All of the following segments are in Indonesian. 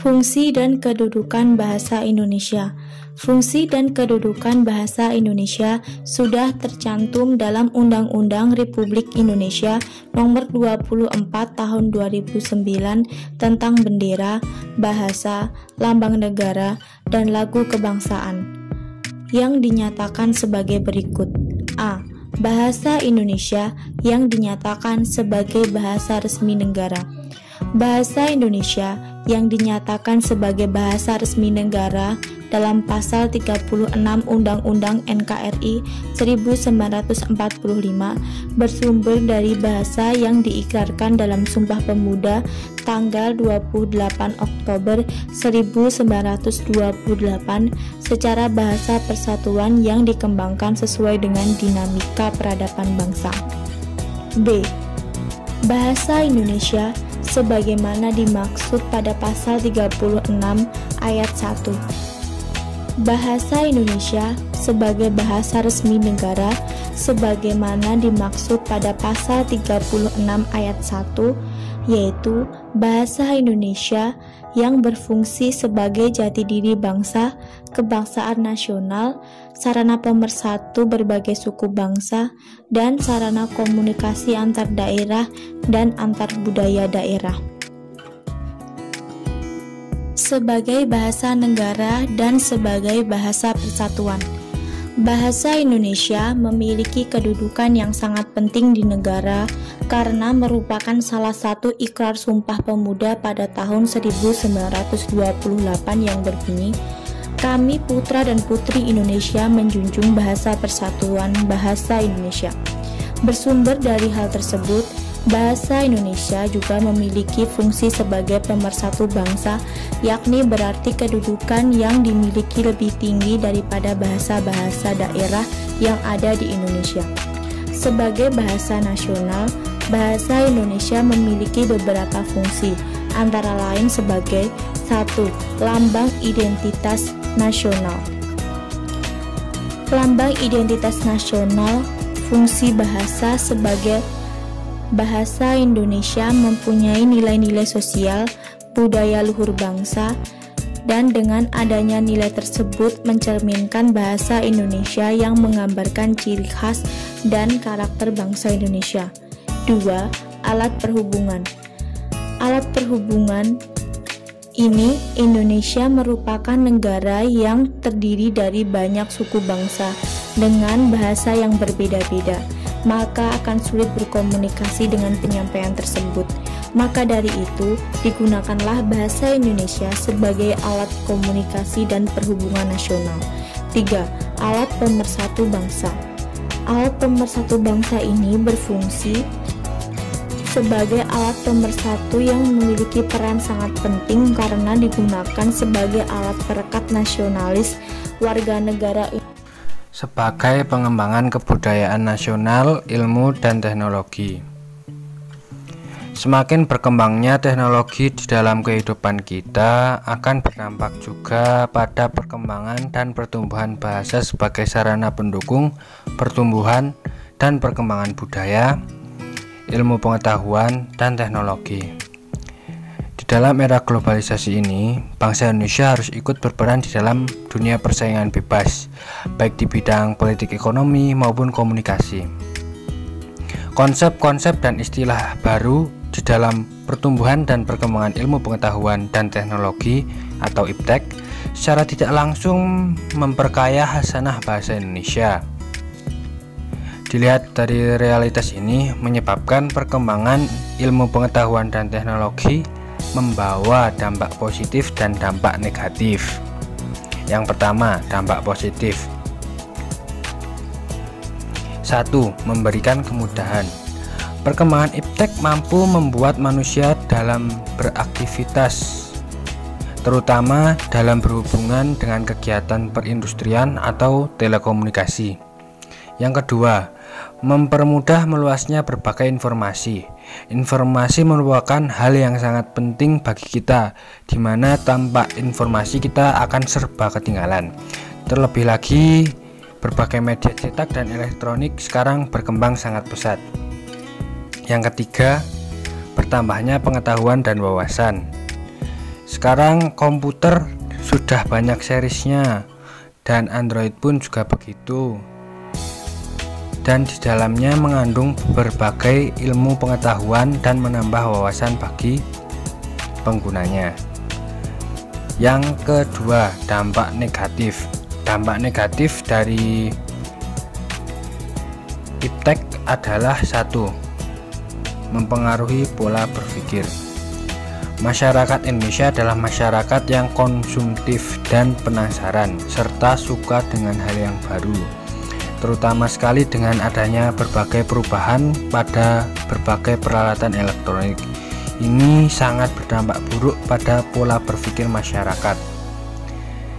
Fungsi dan kedudukan bahasa Indonesia. Fungsi dan kedudukan bahasa Indonesia sudah tercantum dalam Undang-Undang Republik Indonesia Nomor 24 Tahun 2009 tentang bendera, bahasa, lambang negara, dan lagu kebangsaan, yang dinyatakan sebagai berikut. A. Bahasa Indonesia yang dinyatakan sebagai bahasa resmi negara. Bahasa Indonesia yang dinyatakan sebagai bahasa resmi negara dalam pasal 36 Undang-Undang NKRI 1945 bersumber dari bahasa yang diikrarkan dalam Sumpah Pemuda tanggal 28 Oktober 1928 secara bahasa persatuan yang dikembangkan sesuai dengan dinamika peradaban bangsa. B. Bahasa Indonesia sebagaimana dimaksud pada pasal 36 ayat 1. Bahasa Indonesia sebagai bahasa resmi negara sebagaimana dimaksud pada pasal 36 ayat 1, yaitu bahasa Indonesia yang berfungsi sebagai jati diri bangsa, kebangsaan nasional, sarana pemersatu berbagai suku bangsa, dan sarana komunikasi antar daerah dan antar budaya daerah. Sebagai bahasa negara dan sebagai bahasa persatuan, bahasa Indonesia memiliki kedudukan yang sangat penting di negara karena merupakan salah satu ikrar Sumpah Pemuda pada tahun 1928 yang berbunyi, "Kami putra dan putri Indonesia menjunjung bahasa persatuan bahasa Indonesia." Bersumber dari hal tersebut, bahasa Indonesia juga memiliki fungsi sebagai pemersatu bangsa, yakni berarti kedudukan yang dimiliki lebih tinggi daripada bahasa-bahasa daerah yang ada di Indonesia. Sebagai bahasa nasional, bahasa Indonesia memiliki beberapa fungsi, antara lain sebagai 1. Lambang identitas nasional. Lambang identitas nasional. Fungsi bahasa sebagai bahasa Indonesia mempunyai nilai-nilai sosial, budaya luhur bangsa, dan dengan adanya nilai tersebut mencerminkan bahasa Indonesia yang menggambarkan ciri khas dan karakter bangsa Indonesia. 2. Alat perhubungan. Alat perhubungan ini, Indonesia merupakan negara yang terdiri dari banyak suku bangsa dengan bahasa yang berbeda-beda, maka akan sulit berkomunikasi dengan penyampaian tersebut. Maka dari itu, digunakanlah bahasa Indonesia sebagai alat komunikasi dan perhubungan nasional. 3. Alat pemersatu bangsa. Alat pemersatu bangsa ini berfungsi sebagai alat pemersatu yang memiliki peran sangat penting karena digunakan sebagai alat perekat nasionalis warga negara sebagai pengembangan kebudayaan nasional, ilmu, dan teknologi. Semakin berkembangnya teknologi di dalam kehidupan kita akan berdampak juga pada perkembangan dan pertumbuhan bahasa sebagai sarana pendukung pertumbuhan dan perkembangan budaya, ilmu pengetahuan, dan teknologi. Di dalam era globalisasi ini, bangsa Indonesia harus ikut berperan di dalam dunia persaingan bebas, baik di bidang politik ekonomi maupun komunikasi. Konsep-konsep dan istilah baru di dalam pertumbuhan dan perkembangan ilmu pengetahuan dan teknologi atau IPTEK secara tidak langsung memperkaya hasanah bahasa Indonesia. Dilihat dari realitas ini menyebabkan perkembangan ilmu pengetahuan dan teknologi membawa dampak positif dan dampak negatif. Yang pertama, dampak positif. 1. Memberikan kemudahan. Perkembangan IPTEK mampu membuat manusia dalam beraktivitas, terutama dalam berhubungan dengan kegiatan perindustrian atau telekomunikasi. Yang kedua, mempermudah meluasnya berbagai informasi. Informasi merupakan hal yang sangat penting bagi kita, di mana tanpa informasi kita akan serba ketinggalan. Terlebih lagi, berbagai media cetak dan elektronik sekarang berkembang sangat pesat. Yang ketiga, bertambahnya pengetahuan dan wawasan. Sekarang komputer sudah banyak seriesnya dan Android pun juga begitu. Dan di dalamnya mengandung berbagai ilmu pengetahuan dan menambah wawasan bagi penggunanya. Yang kedua, dampak negatif. Dampak negatif dari iptek adalah 1. Mempengaruhi pola berpikir. Masyarakat Indonesia adalah masyarakat yang konsumtif dan penasaran serta suka dengan hal yang baru, terutama sekali dengan adanya berbagai perubahan pada berbagai peralatan elektronik. Ini sangat berdampak buruk pada pola berpikir masyarakat.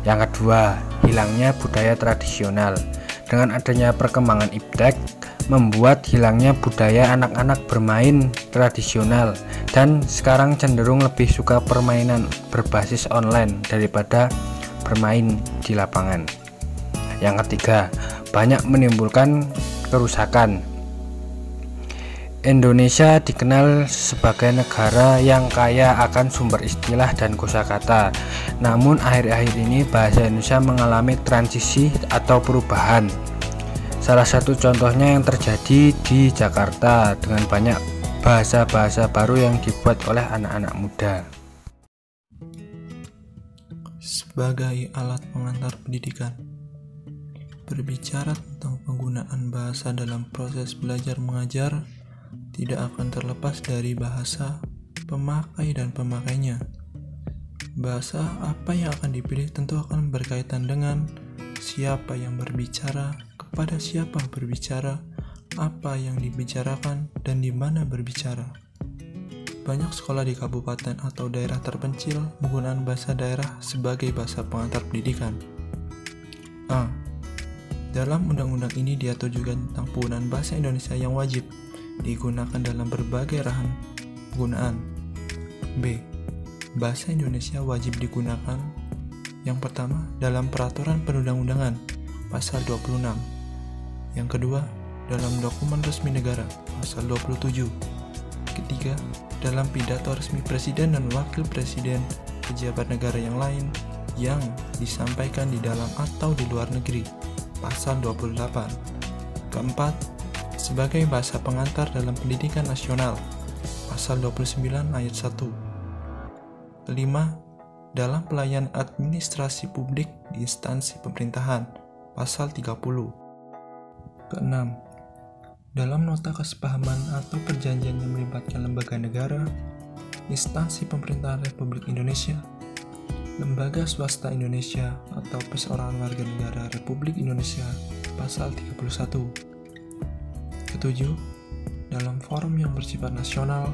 Yang kedua, hilangnya budaya tradisional. Dengan adanya perkembangan iptek, membuat hilangnya budaya anak-anak bermain tradisional dan sekarang cenderung lebih suka permainan berbasis online daripada bermain di lapangan. Yang ketiga, banyak menimbulkan kerusakan. Indonesia dikenal sebagai negara yang kaya akan sumber istilah dan kosakata. Namun akhir-akhir ini bahasa Indonesia mengalami transisi atau perubahan. Salah satu contohnya yang terjadi di Jakarta dengan banyak bahasa-bahasa baru yang dibuat oleh anak-anak muda. Sebagai alat pengantar pendidikan, berbicara tentang penggunaan bahasa dalam proses belajar mengajar tidak akan terlepas dari bahasa, pemakai, dan pemakainya. Bahasa apa yang akan dipilih tentu akan berkaitan dengan siapa yang berbicara, kepada siapa berbicara, apa yang dibicarakan, dan di mana berbicara. Banyak sekolah di kabupaten atau daerah terpencil menggunakan bahasa daerah sebagai bahasa pengantar pendidikan. A. Dalam undang-undang ini diatur juga tentang penggunaan bahasa Indonesia yang wajib digunakan dalam berbagai arahan penggunaan. B. Bahasa Indonesia wajib digunakan yang pertama dalam peraturan perundang-undangan pasal 26. Yang kedua, dalam dokumen resmi negara pasal 27. Ketiga, dalam pidato resmi presiden dan wakil presiden, pejabat negara yang lain yang disampaikan di dalam atau di luar negeri pasal 28. Keempat, sebagai bahasa pengantar dalam pendidikan nasional pasal 29 ayat 1. Kelima, dalam pelayanan administrasi publik di instansi pemerintahan pasal 30. Keenam, dalam nota kesepahaman atau perjanjian yang melibatkan lembaga negara, instansi pemerintahan Republik Indonesia, lembaga swasta Indonesia atau perseorangan warga negara Republik Indonesia pasal 31. Ketujuh, dalam forum yang bersifat nasional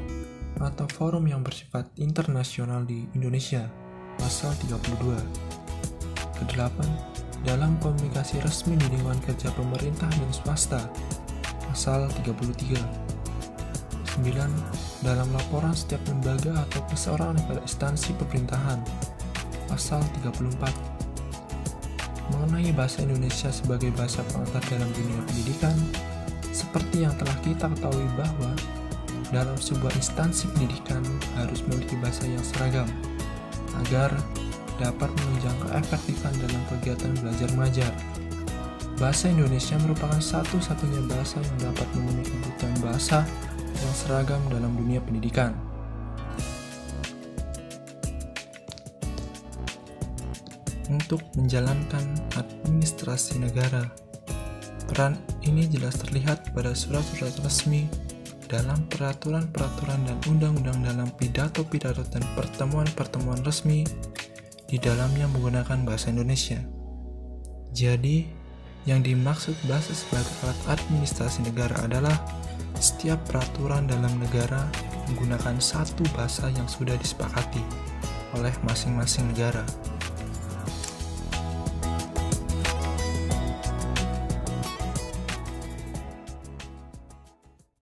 atau forum yang bersifat internasional di Indonesia pasal 32. Kedelapan, dalam komunikasi resmi di lingkungan kerja pemerintah dan swasta pasal 33. 9. Dalam laporan setiap lembaga atau perseorangan pada instansi pemerintahan pasal 34. Mengenai bahasa Indonesia sebagai bahasa pengantar dalam dunia pendidikan, seperti yang telah kita ketahui bahwa dalam sebuah instansi pendidikan harus memiliki bahasa yang seragam agar dapat menunjang keefektifan dalam kegiatan belajar mengajar. Bahasa Indonesia merupakan satu-satunya bahasa yang dapat memenuhi kebutuhan bahasa yang seragam dalam dunia pendidikan. Untuk menjalankan administrasi negara, peran ini jelas terlihat pada surat-surat resmi, dalam peraturan-peraturan dan undang-undang, dalam pidato-pidato dan pertemuan-pertemuan resmi di dalamnya menggunakan bahasa Indonesia. Jadi, yang dimaksud bahasa sebagai alat administrasi negara adalah setiap peraturan dalam negara menggunakan satu bahasa yang sudah disepakati oleh masing-masing negara.